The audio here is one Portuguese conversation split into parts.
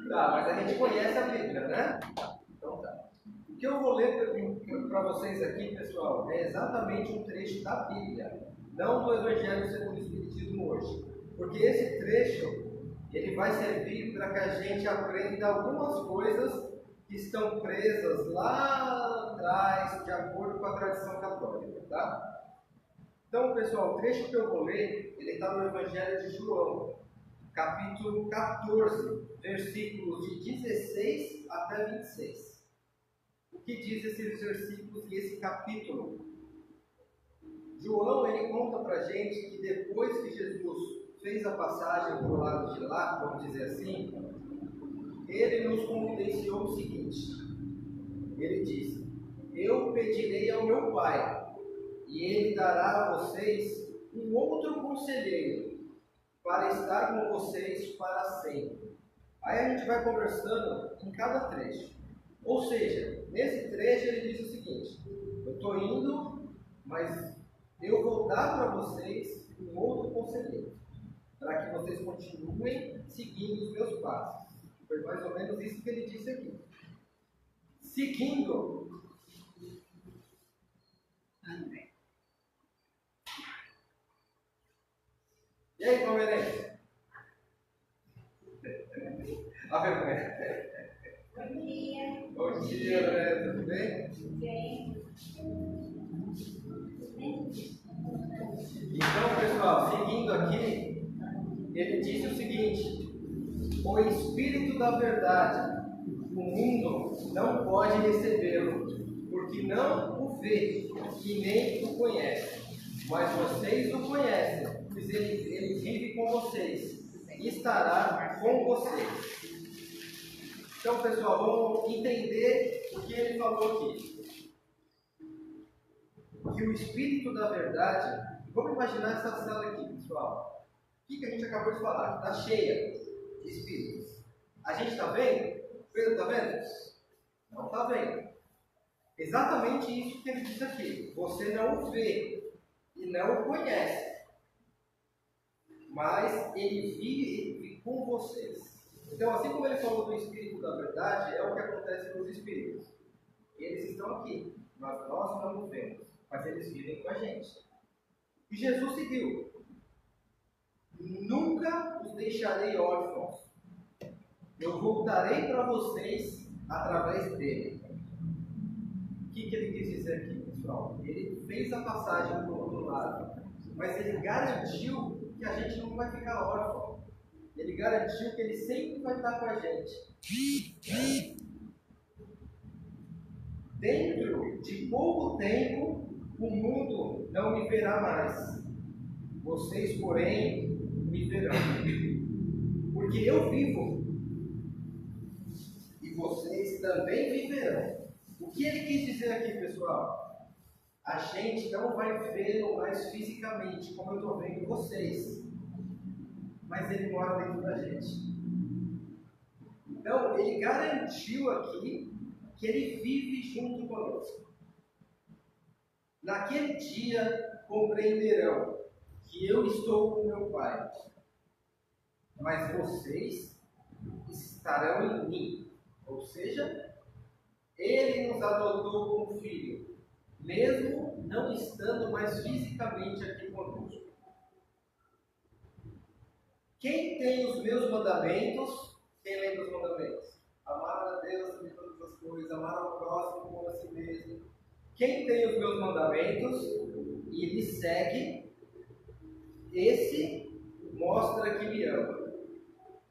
Tá, mas a gente conhece a Bíblia, né? Então tá. O que eu vou ler para vocês aqui, pessoal, é exatamente um trecho da Bíblia, não do Evangelho segundo o Espiritismo hoje. Porque esse trecho, ele vai servir para que a gente aprenda algumas coisas que estão presas lá atrás, de acordo com a tradição católica, tá? Então, pessoal, o trecho que eu vou ler, ele está no Evangelho de João, capítulo 14, versículos de 16 até 26. O que diz esses versículos e esse capítulo? João, ele conta para a gente que depois que Jesus fez a passagem para o lado de lá, vamos dizer assim, ele nos confidenciou o seguinte. Ele disse: eu pedirei ao meu Pai, e ele dará a vocês um outro conselheiro, para estar com vocês para sempre. Aí a gente vai conversando em cada trecho. Ou seja, nesse trecho ele diz o seguinte: eu estou indo, mas eu vou dar para vocês um outro conselheiro, para que vocês continuem seguindo os meus passos. Foi mais ou menos isso que ele disse aqui. Seguindo. E aí, palmeirense? A vergonha. Bom dia. Bom dia, André. Tudo bem? Bem. Então, pessoal, seguindo aqui, ele disse o seguinte: o Espírito da Verdade, o mundo não pode recebê-lo, porque não o vê e nem o conhece. Mas vocês o conhecem, pois ele vive com vocês e estará com vocês. Então, pessoal, vamos entender o que ele falou aqui. Que o Espírito da Verdade, vamos imaginar essa sala aqui, pessoal. O que a gente acabou de falar? Está cheia de espíritos. A gente está vendo? Pedro está vendo? Não está vendo. Exatamente isso que ele diz aqui. Você não o vê e não o conhece, mas ele vive com vocês. Então, assim como ele falou do Espírito da Verdade, é o que acontece com os espíritos. Eles estão aqui, mas nós não os vemos, mas eles vivem com a gente. E Jesus seguiu: nunca os deixarei órfãos, eu voltarei para vocês através dele. O que ele quis dizer aqui, pessoal? Ele fez a passagem para o outro lado, mas ele garantiu que a gente não vai ficar órfão. Ele garantiu que ele sempre vai estar com a gente. Dentro de pouco tempo, o mundo não me verá mais. Vocês, porém, me verão. Porque eu vivo. E vocês também viverão. O que ele quis dizer aqui, pessoal? A gente não vai vê-lo mais fisicamente, como eu estou vendo vocês. Mas ele mora dentro da gente. Então, ele garantiu aqui que ele vive junto conosco. Naquele dia compreenderão que eu estou com meu Pai, mas vocês estarão em mim. Ou seja, ele nos adotou como filho, mesmo não estando mais fisicamente aqui conosco. Quem tem os meus mandamentos, quem lembra os mandamentos? Amar a Deus sobre todas as coisas, amar ao próximo como a si mesmo. Quem tem os meus mandamentos e me segue, esse mostra que me ama.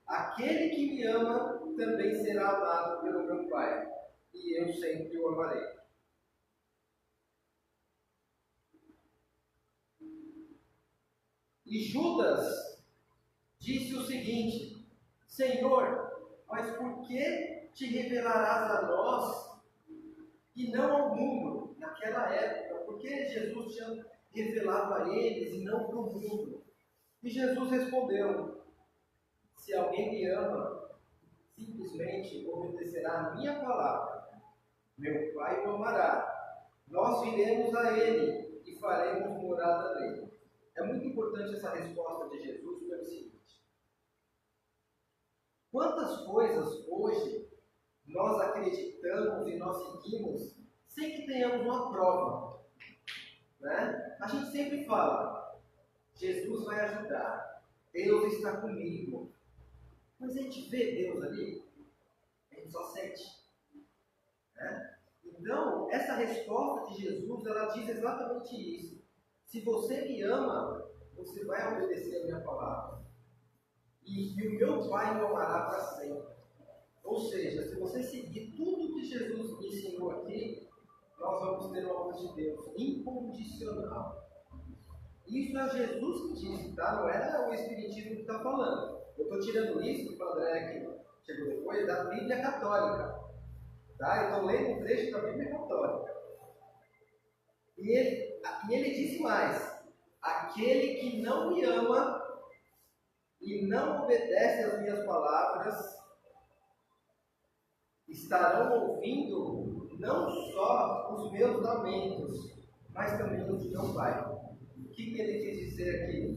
Aquele que me ama também será amado pelo meu Pai, e eu sempre o amarei. E Judas disse o seguinte: Senhor, mas por que te revelarás a nós e não ao mundo? Naquela época, por que Jesus tinha revelado a eles e não para o mundo? E Jesus respondeu: se alguém me ama, simplesmente obedecerá a minha palavra. Meu Pai o amará. Nós viremos a ele e faremos morada nele. É muito importante essa resposta de Jesus pelo seguinte: quantas coisas nós acreditamos e nós seguimos sem que tenhamos uma prova. Né? A gente sempre fala, Jesus vai ajudar, Deus está comigo. Mas a gente vê Deus ali, a gente só sente. Né? Então, essa resposta de Jesus, ela diz exatamente isso. Se você me ama, você vai obedecer a minha palavra. E o meu Pai me amará para sempre. Ou seja, se você seguir tudo que Jesus ensinou aqui, nós vamos ter o amor de Deus incondicional. Isso é Jesus que disse, tá? Não é o Espiritismo que está falando. Eu estou tirando isso, para o André que chegou depois, da Bíblia Católica. Tá? Eu estou lendo um trecho da Bíblia Católica. E ele disse mais: aquele que não me ama e não obedece às minhas palavras, estarão ouvindo não só os meus lamentos, mas também os de meu Pai. O que ele quis dizer aqui?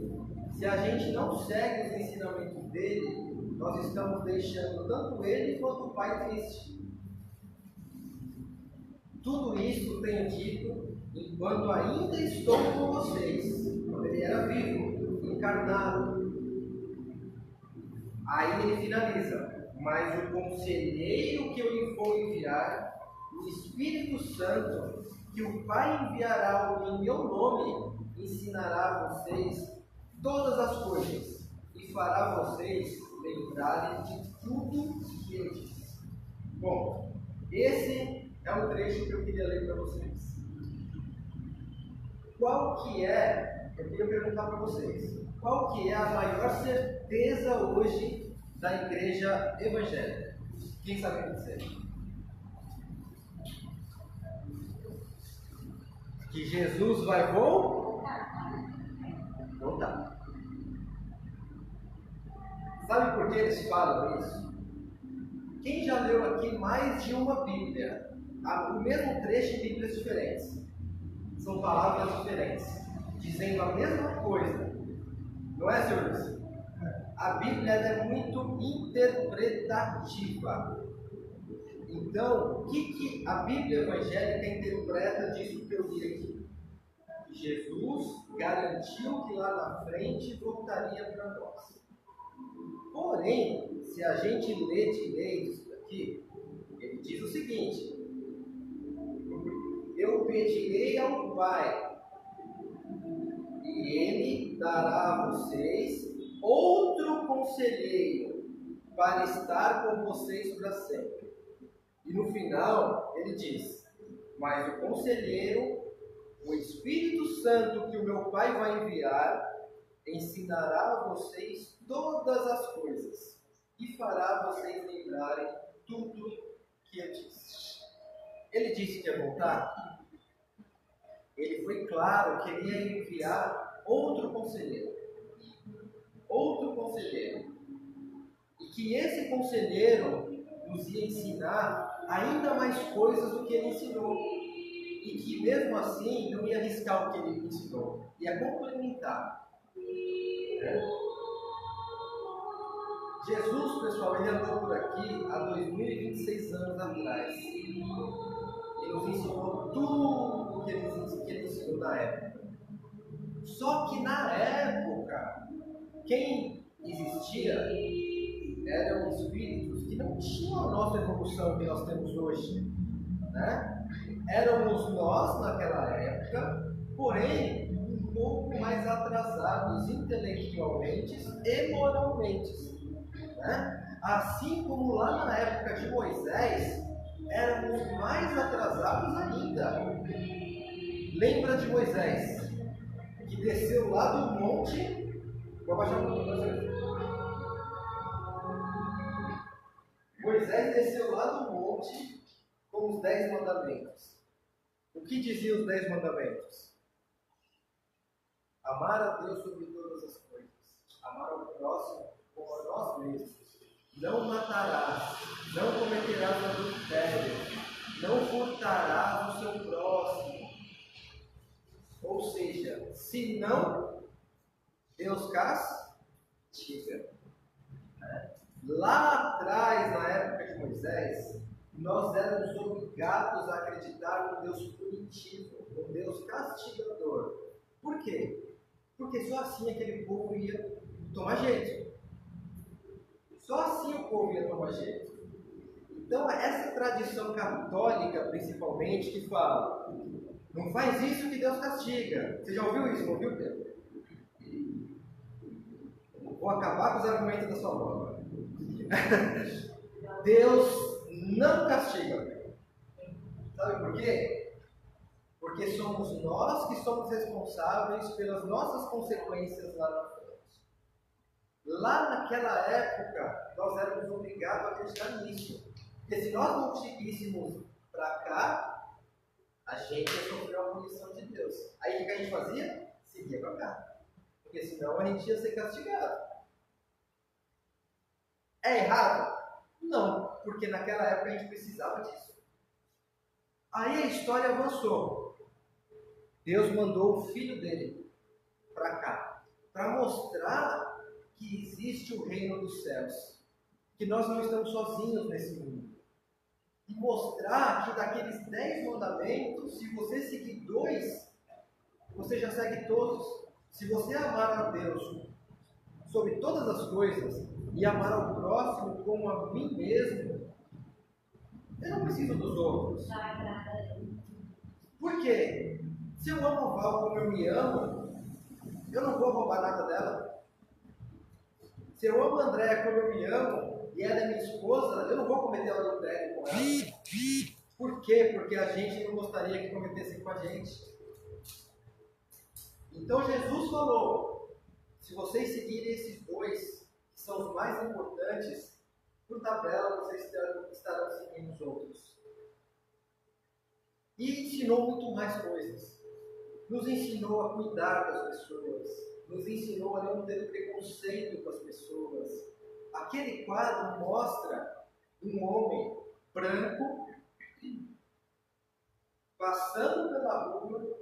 Se a gente não segue os ensinamentos dele, nós estamos deixando tanto ele quanto o Pai triste. Tudo isso tenho dito enquanto ainda estou com vocês, quando ele era vivo, encarnado. Aí ele finaliza: mas o conselheiro que eu lhe vou enviar, o Espírito Santo, que o Pai enviará em meu nome, ensinará a vocês todas as coisas e fará vocês lembrarem de tudo que eu disse. Bom, esse é um trecho que eu queria ler para vocês. Qual que é, eu queria perguntar para vocês, qual que é a maior certeza hoje da igreja evangélica? Quem sabe me dizer? Que Jesus vai voltar. Sabe por que eles falam isso? Quem já leu aqui mais de uma Bíblia? O mesmo trecho em Bíblias diferentes. São palavras diferentes, dizendo a mesma coisa. Não é, senhor Luiz? A Bíblia é muito interpretativa. Então, o que a Bíblia evangélica interpreta disso que eu li aqui? Jesus garantiu que lá na frente voltaria para nós. Porém, se a gente lê direito isso daqui, ele diz o seguinte: eu pedirei ao Pai, e Ele dará a vocês outro conselheiro para estar com vocês para sempre. E no final, ele diz: mas o conselheiro, o Espírito Santo que o meu Pai vai enviar, ensinará a vocês todas as coisas e fará vocês lembrarem tudo que eu disse. Ele disse que ia voltar. Ele foi claro que ele ia enviar outro conselheiro. Outro conselheiro. E que esse conselheiro nos ia ensinar ainda mais coisas do que ele ensinou. E que mesmo assim não ia arriscar o que ele ensinou. Ia complementar. Jesus, pessoal, ele andou por aqui há 2026 anos atrás. Ele nos ensinou tudo que ele ensinou na época. Só que na época, quem existia eram espíritos que não tinham a nossa evolução que nós temos hoje. Né? Éramos nós naquela época, porém um pouco mais atrasados intelectualmente e moralmente. Né? Assim como lá na época de Moisés, éramos mais atrasados ainda. Lembra de Moisés, que desceu lá do monte? Vou baixar um pouquinho para você. Moisés desceu lá do monte com os 10 mandamentos. O que diziam os 10 mandamentos? Amar a Deus sobre todas as coisas, amar o próximo como a nós mesmos, não matarás, não cometerás adultério, não furtarás o seu próximo. Ou seja, se não, Deus castiga. Lá atrás, na época de Moisés, nós éramos obrigados a acreditar num Deus punitivo, num Deus castigador. Por quê? Porque só assim aquele povo ia tomar jeito. Só assim o povo ia tomar jeito. Então, essa tradição católica, principalmente, que fala: não faz isso que Deus castiga. Você já ouviu isso? Não ouviu, Pedro? Vou acabar com os argumentos da sua avó. Deus não castiga. Sabe por quê? Porque somos nós que somos responsáveis pelas nossas consequências lá na frente. Lá naquela época, nós éramos obrigados a acreditar nisso. Porque se nós não seguíssemos para cá, a gente ia sofrer a punição de Deus. Aí o que a gente fazia? Seguia para cá. Porque senão a gente ia ser castigado. É errado? Não, porque naquela época a gente precisava disso. Aí a história avançou. Deus mandou o filho dele para cá, para mostrar que existe o reino dos céus, que nós não estamos sozinhos nesse mundo. E mostrar que daqueles 10 mandamentos, se você seguir 2, você já segue todos. Se você amar a Deus sobre todas as coisas e amar ao próximo como a mim mesmo, eu não preciso dos outros. Por quê? Se eu amo a Val como eu me amo, eu não vou roubar nada dela. Se eu amo a Andréia como eu me amo e ela é minha esposa, eu não vou cometer adultério com ela. Por quê? Porque a gente não gostaria que cometessem com a gente. Então Jesus falou: se vocês seguirem esses 2, que são os mais importantes, por tabela vocês estarão seguindo os outros. E ensinou muito mais coisas. Nos ensinou a cuidar das pessoas. Nos ensinou a não ter preconceito com as pessoas. Aquele quadro mostra um homem branco passando pela rua,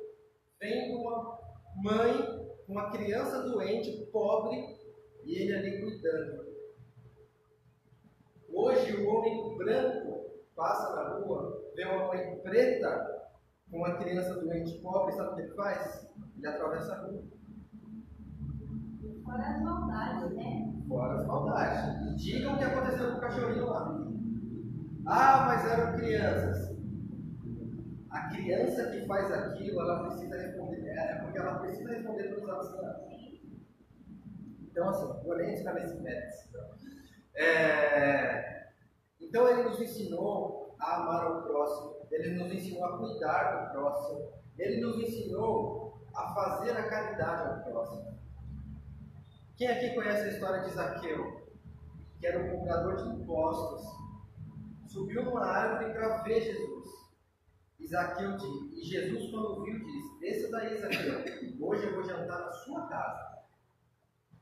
vendo uma mãe, uma criança doente, pobre, e ele ali cuidando. Hoje o homem branco passa na rua, vê uma mãe preta com uma criança doente, pobre, sabe o que ele faz? Ele atravessa a rua. Fora as maldades, né? Fora as maldades. E digam o que aconteceu com o cachorrinho lá. Ah, mas eram crianças. A criança que faz aquilo, ela precisa responder. É porque ela precisa responder pelos anciãos. Então, assim, vou nem entrar nesse método. Então, ele nos ensinou a amar o próximo. Ele nos ensinou a cuidar do próximo. Ele nos ensinou a fazer a caridade ao próximo. Quem aqui conhece a história de Zaqueu? Que era um cobrador de impostos. Subiu numa árvore para ver Jesus. E Jesus, quando viu, disse: desça daí, Zaqueu, hoje eu vou jantar na sua casa.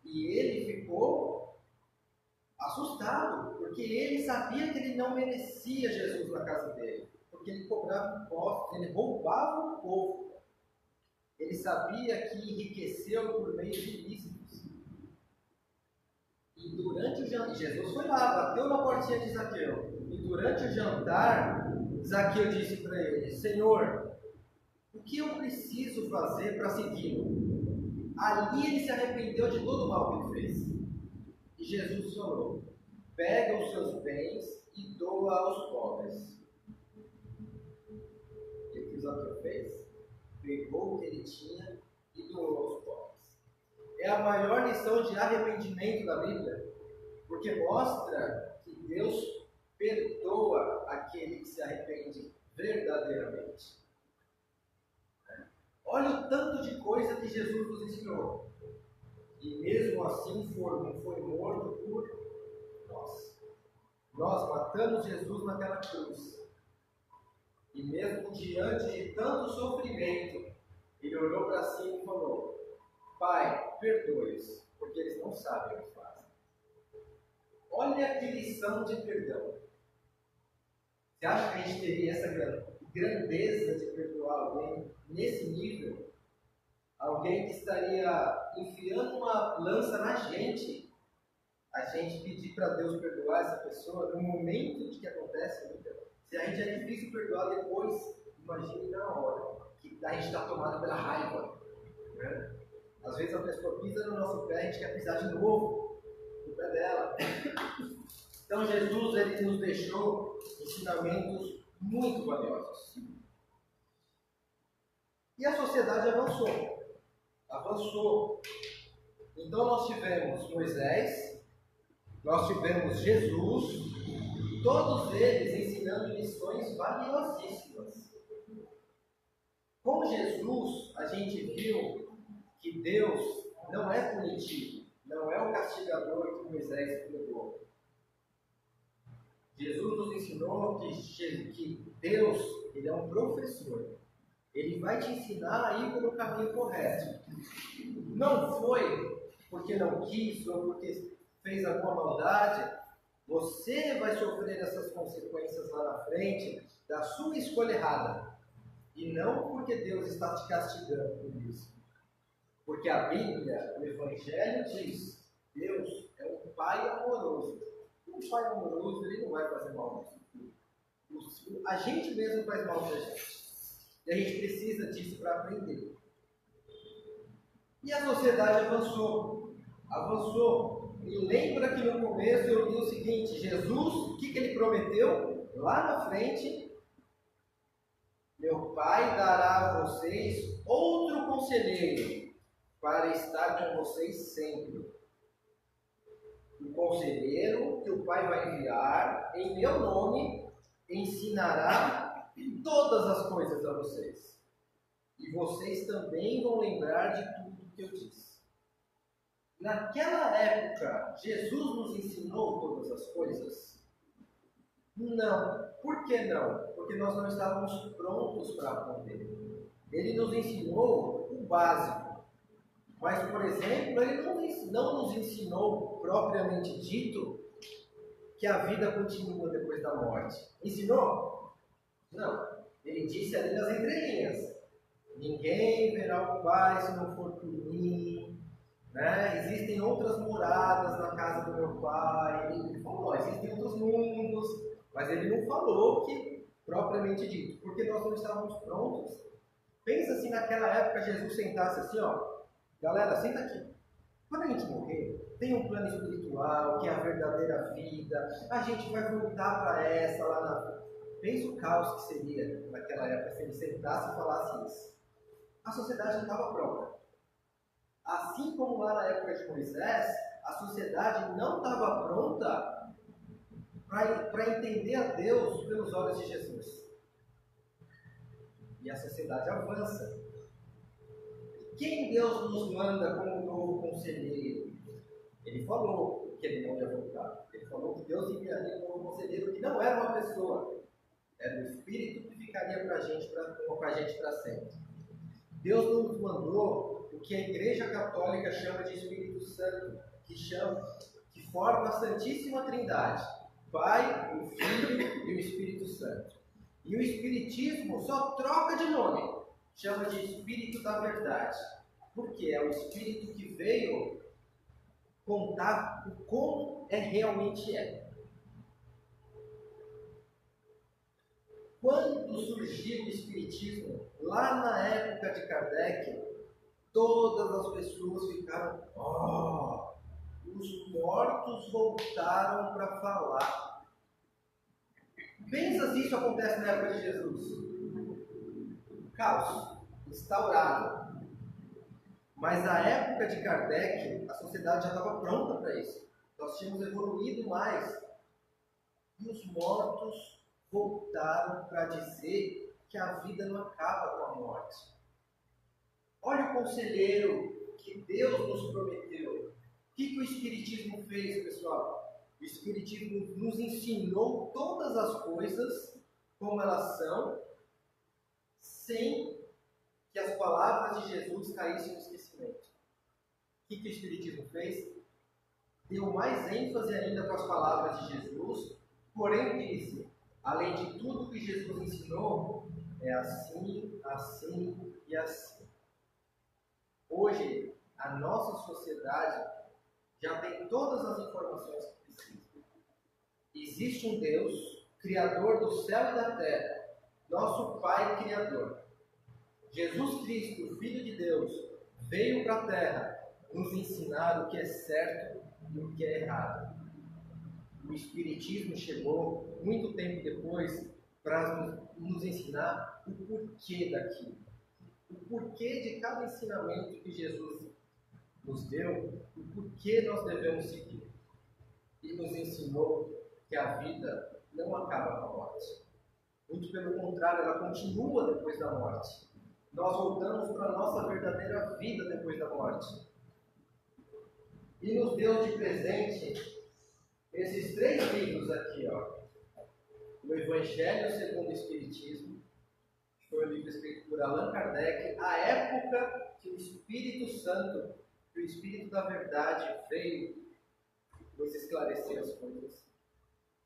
E ele ficou assustado, porque ele sabia que ele não merecia Jesus na casa dele, porque ele cobrava impostos, ele roubava o povo. Ele sabia que enriqueceu por meio de ilícitos. E durante o jantar, Jesus foi lá, bateu na portinha de Zaqueu. E durante o jantar, Zaqueu disse para ele: Senhor, o que eu preciso fazer para segui-lo? Ali ele se arrependeu de todo o mal que ele fez. E Jesus falou: pega os seus bens e doa aos pobres. O que Zaqueu fez? Pegou o que ele tinha e doou aos pobres. É a maior lição de arrependimento da Bíblia, porque mostra que Deus perdoa aquele que se arrepende verdadeiramente. Olha o tanto de coisa que Jesus nos ensinou. E mesmo assim foi morto por nós. Nós matamos Jesus naquela cruz. E mesmo diante de tanto sofrimento, ele olhou para cima e falou: Pai, perdoe-os, porque eles não sabem o que fazem. Olha que lição de perdão. Você acha que a gente teria essa grandeza de perdoar alguém nesse nível? Alguém que estaria enfiando uma lança na gente, a gente pedir para Deus perdoar essa pessoa no momento de que acontece? gente é difícil perdoar depois, imagine na hora, que a gente está tomado pela raiva. Né? Às vezes a pessoa pisa no nosso pé, a gente quer pisar de novo no pé dela. Então Jesus ele nos deixou ensinamentos muito valiosos. E a sociedade avançou. Então nós tivemos Moisés, nós tivemos Jesus, todos eles ensinando lições valiosíssimas. Com Jesus, a gente viu que Deus não é punitivo, não é o castigador que Moisés pregou. Jesus nos ensinou que Deus ele é um professor. Ele vai te ensinar a ir pelo caminho correto. Não foi porque não quis ou porque fez alguma maldade. Você vai sofrer essas consequências lá na frente da sua escolha errada. E não porque Deus está te castigando por isso. Porque a Bíblia, o Evangelho diz, Deus é um Pai amoroso. Um Pai amoroso, ele não vai fazer mal. A gente mesmo faz mal para a gente. E a gente precisa disso para aprender. E a sociedade avançou. E lembra que no começo eu li o seguinte, Jesus, o que ele prometeu? Lá na frente, meu Pai dará a vocês outro conselheiro para estar com vocês sempre. O conselheiro que o Pai vai enviar em meu nome ensinará todas as coisas a vocês. E vocês também vão lembrar de tudo que eu disse. Naquela época, Jesus nos ensinou todas as coisas? Não. Por que não? Porque nós não estávamos prontos para aprender. Ele nos ensinou o básico. Mas, por exemplo, ele não nos ensinou, propriamente dito, que a vida continua depois da morte. Ensinou? Não. Ele disse ali nas entrelinhas: ninguém verá o Pai se não for por mim. Né? Existem outras moradas na casa do meu Pai. Ele falou, existem outros mundos. Mas ele não falou que, propriamente dito, porque nós não estávamos prontos. Pensa assim, naquela época, Jesus sentasse assim, ó. Galera, senta aqui. Quando a gente morrer, tem um plano espiritual, que é a verdadeira vida. A gente vai voltar para essa lá na... Pensa o caos que seria naquela época se ele sentasse e falasse isso. A sociedade não estava pronta. Assim como lá na época de Moisés, a sociedade não estava pronta para entender a Deus pelos olhos de Jesus. E a sociedade avança. Quem Deus nos manda como novo conselheiro? Ele falou que ele não ia voltar. Ele falou que Deus enviaria um novo conselheiro que não era uma pessoa. Era o Espírito que ficaria com a gente para sempre. Deus nos mandou o que a Igreja Católica chama de Espírito Santo, que forma a Santíssima Trindade, Pai, o Filho e o Espírito Santo. E o Espiritismo só troca de nome, chama de Espírito da Verdade, porque é o Espírito que veio contar o como realmente é. Quando surgiu o Espiritismo, lá na época de Kardec, todas as pessoas ficaram, os mortos voltaram para falar. Pensa se isso acontece na época de Jesus. Caos, instaurado. Mas na época de Kardec, a sociedade já estava pronta para isso. Nós tínhamos evoluído mais. E os mortos voltaram para dizer que a vida não acaba com a morte. Olha o conselheiro que Deus nos prometeu. O que o Espiritismo fez, pessoal? O Espiritismo nos ensinou todas as coisas como elas são, sem que as palavras de Jesus caíssem no esquecimento. O que o Espiritismo fez? Deu mais ênfase ainda com as palavras de Jesus, porém disse, além de tudo que Jesus ensinou, é assim, assim e assim. Hoje, a nossa sociedade já tem todas as informações que precisa. Existe um Deus, Criador do céu e da terra, nosso Pai Criador. Jesus Cristo, o Filho de Deus, veio para a terra nos ensinar o que é certo e o que é errado. O Espiritismo chegou muito tempo depois para nos ensinar o porquê daquilo. O porquê de cada ensinamento que Jesus nos deu, o porquê nós devemos seguir. E nos ensinou que a vida não acaba com a morte. Muito pelo contrário, ela continua depois da morte. Nós voltamos para a nossa verdadeira vida depois da morte. E nos deu de presente esses 3 livros aqui, ó. O Evangelho segundo o Espiritismo, que foi um livro escrito por Allan Kardec, a época que o Espírito Santo, que o Espírito da Verdade veio nos esclarecer as coisas.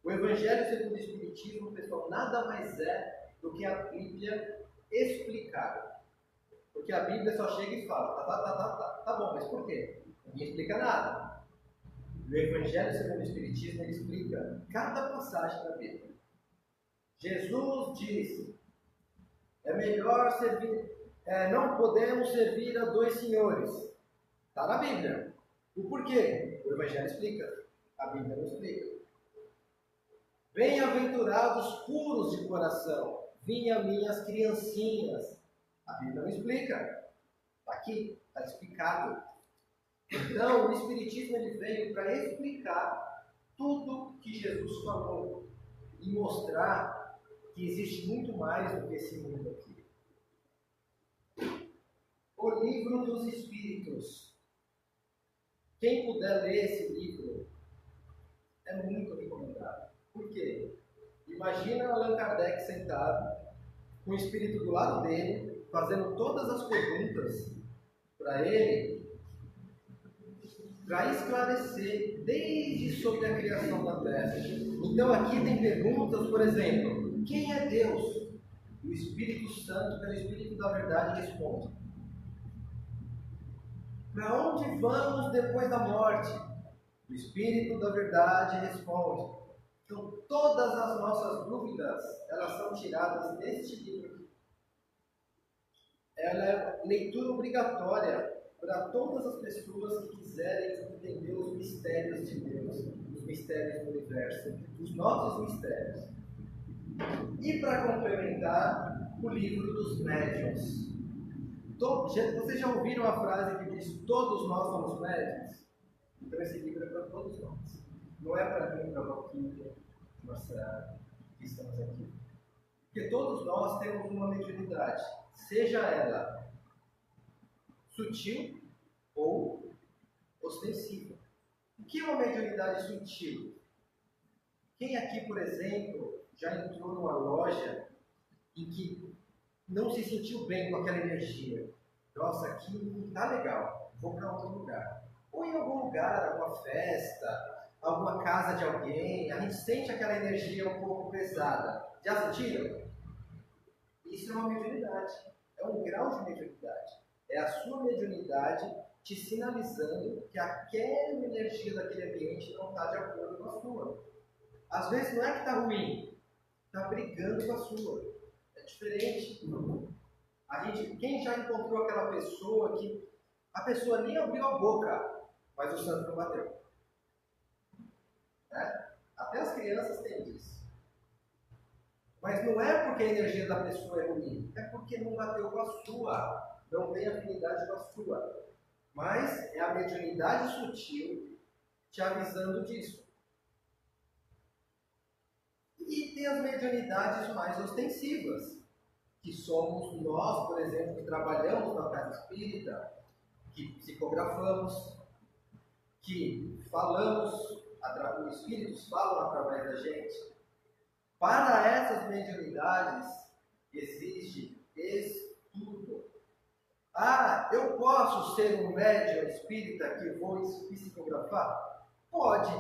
O Evangelho segundo o Espiritismo, pessoal, nada mais é do que a Bíblia explicada. Porque a Bíblia só chega e fala, tá bom, mas por quê? Ninguém explica nada. O Evangelho segundo o Espiritismo, ele explica cada passagem da Bíblia. Jesus disse, é melhor servir, não podemos servir a 2 senhores. Está na Bíblia. O porquê? O Evangelho explica. A Bíblia não explica. Bem-aventurados puros de coração, vinha minhas criancinhas. A Bíblia não explica. Está aqui, está explicado. Então, o Espiritismo ele veio para explicar tudo que Jesus falou e mostrar que existe muito mais do que esse mundo aqui. O Livro dos Espíritos. Quem puder ler esse livro, é muito recomendado. Por quê? Imagina Allan Kardec sentado, com o espírito do lado dele, fazendo todas as perguntas para ele, para esclarecer desde sobre a criação da Terra. Então aqui tem perguntas, por exemplo, quem é Deus? E o Espírito Santo, pelo Espírito da Verdade, responde. Para onde vamos depois da morte? O Espírito da Verdade responde. Então todas as nossas dúvidas, elas são tiradas neste livro. Ela é leitura obrigatória para todas as pessoas que quiserem entender os mistérios de Deus, os mistérios do universo, os nossos mistérios. E para complementar, o livro dos médiuns. Vocês já ouviram a frase que diz, todos nós somos médiuns? Então esse livro é para todos nós. Não é para mim, para a Valquíria, nossa, que estamos aqui. Porque todos nós temos uma mediunidade, seja ela sutil ou ostensiva. O que é uma mediunidade sutil? Quem aqui, por exemplo, já entrou numa loja em que não se sentiu bem com aquela energia? Nossa, aqui não está legal, vou para outro lugar. Ou em algum lugar, alguma festa, alguma casa de alguém, a gente sente aquela energia um pouco pesada. Já sentiram? Isso é uma mediunidade, é um grau de mediunidade. É a sua mediunidade te sinalizando que aquela energia daquele ambiente não está de acordo com a sua. Às vezes não é que está ruim, está brigando com a sua. É diferente. Quem já encontrou aquela pessoa que a pessoa nem abriu a boca, mas o santo não bateu? Até as crianças têm isso. Mas não é porque a energia da pessoa é ruim, é porque não bateu com a sua, não tem afinidade com a sua. Mas é a mediunidade sutil te avisando disso. E tem as mediunidades mais ostensivas, que somos nós, por exemplo, que trabalhamos na casa espírita, que psicografamos, que falamos, os espíritos falam através da gente. Para essas mediunidades existe estudo. Eu posso ser um médium espírita que vou psicografar? Pode,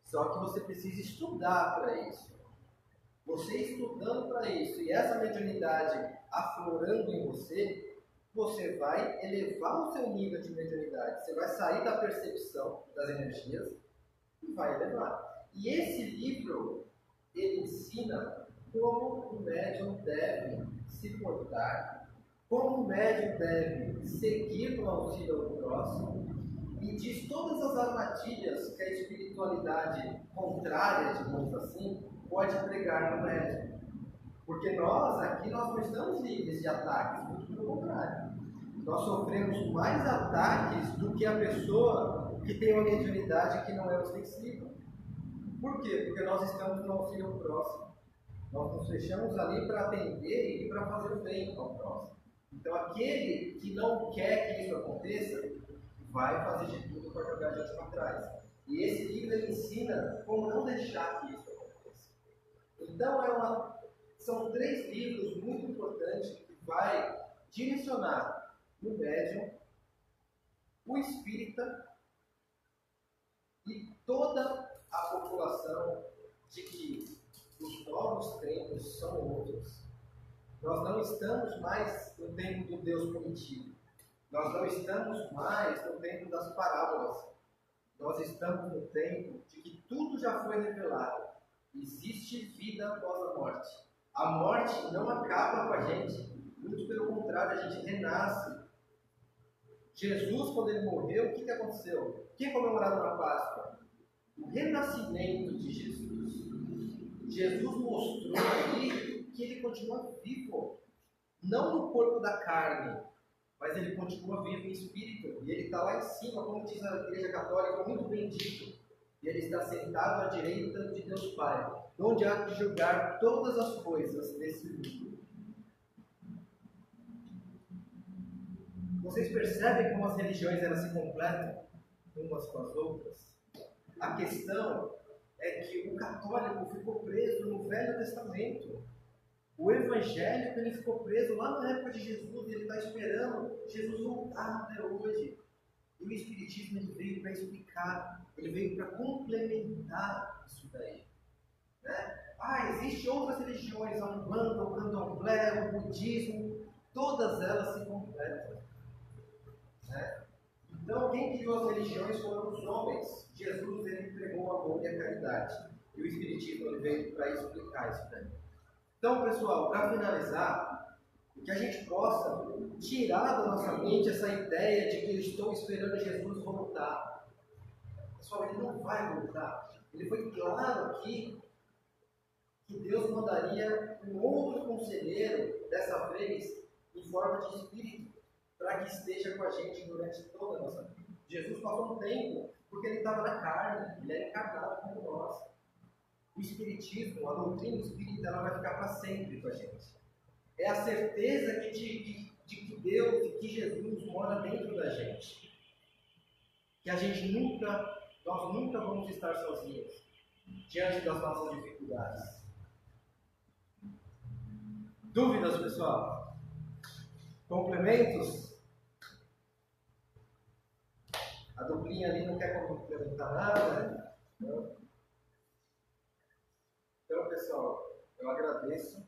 só que você precisa estudar para isso. Você estudando para isso e essa mediunidade aflorando em você, você vai elevar o seu nível de mediunidade. Você vai sair da percepção das energias e vai elevar. E esse livro, ele ensina como o médium deve se portar, como o médium deve seguir no auxílio ao próximo, e diz todas as armadilhas que a espiritualidade contrária, digamos assim, pode pregar no médium. Porque nós aqui nós não estamos livres de ataques, muito pelo contrário. Nós sofremos mais ataques do que a pessoa que tem uma mediunidade que não é ostensiva. Por quê? Porque nós estamos no auxílio ao próximo. Nós nos fechamos ali para atender e para fazer o bem ao próximo. Então aquele que não quer que isso aconteça, vai fazer de tudo para jogar a gente para trás. E esse livro ele ensina como não deixar que isso aconteça. Então são 3 livros muito importantes que vai direcionar o médium, o espírita e toda a população de que os novos tempos são outros. Nós não estamos mais no tempo do Deus punitivo. Nós não estamos mais no tempo das parábolas. Nós estamos no tempo de que tudo já foi revelado. Existe vida após a morte. A morte não acaba com a gente. Muito pelo contrário, a gente renasce. Jesus, quando ele morreu, o que aconteceu? O que é comemorado na Páscoa? O renascimento de Jesus. Jesus mostrou ali que ele continua vivo. Não no corpo da carne, mas ele continua vivo em espírito. E ele está lá em cima, como diz a Igreja Católica, muito bem dito. E ele está sentado à direita de Deus Pai, onde há de julgar todas as coisas desse mundo. Vocês percebem como as religiões elas se completam umas com as outras? A questão é que o católico ficou preso no Velho Testamento. O evangélico ele ficou preso lá na época de Jesus e ele está esperando Jesus voltar até hoje. E o Espiritismo ele veio para explicar, ele veio para complementar isso daí. Né? Existem outras religiões, a Umbanda, o Candomblé, o Budismo, todas elas se completam. Né? Então, quem criou as religiões foram os homens. Jesus ele entregou o amor e a caridade. E o Espiritismo ele veio para explicar isso daí. Então, pessoal, para finalizar, que a gente possa tirar da nossa mente essa ideia de que eu estou esperando Jesus voltar. Pessoal, ele não vai voltar. Ele foi claro aqui que Deus mandaria um outro conselheiro, dessa vez em forma de espírito, para que esteja com a gente durante toda a nossa vida. Jesus passou um tempo porque ele estava na carne, ele era encarnado como nós. O Espiritismo, a doutrina espírita, ela vai ficar para sempre com a gente. É a certeza de que Deus e que Jesus mora dentro da gente. Que nós nunca vamos estar sozinhos diante das nossas dificuldades. Dúvidas, pessoal? Complementos? A duplinha ali não quer complementar nada, né? Não. Então, pessoal, eu agradeço.